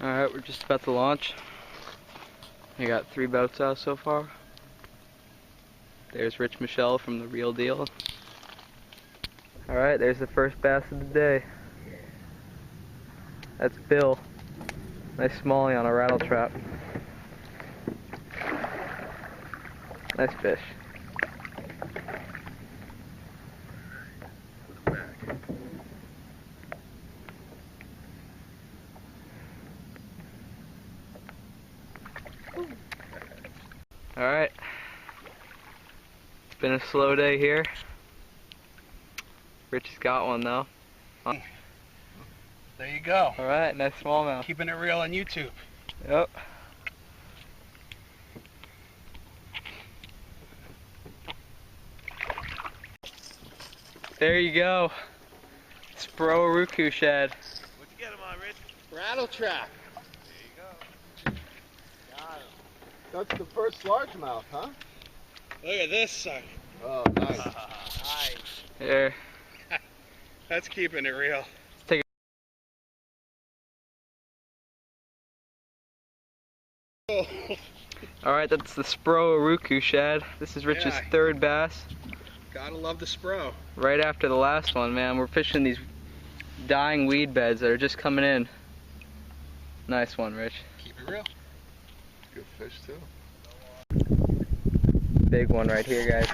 Alright, we're just about to launch. We got 3 boats out so far. There's Rich Michelle from The Real Deal. Alright, there's the first bass of the day. That's Bill. Nice smallie on a rattle trap. Nice fish. Alright. It's been a slow day here. Rich has got one though. There you go. Alright, nice smallmouth. Keeping it real on YouTube. Yep. There you go. Splitrock shad. What'd you get him on, Rich? Rattle trap. There you go. Got him. That's the first largemouth, huh? Look at this sucker. Oh, nice. Nice. Here. That's keeping it real. Alright, that's the Splitrock shad. This is Rich's third bass. Gotta love the Spro. Right after the last one, man. We're fishing these dying weed beds that are just coming in. Nice one, Rich. Keep it real. Good fish too. Big one right here, guys.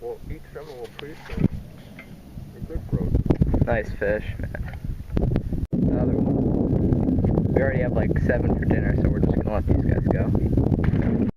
Well, each salmon will freeze them. They're good frozen. Nice fish, man. Another one. We already have like 7 for dinner, so we're just gonna let these guys go.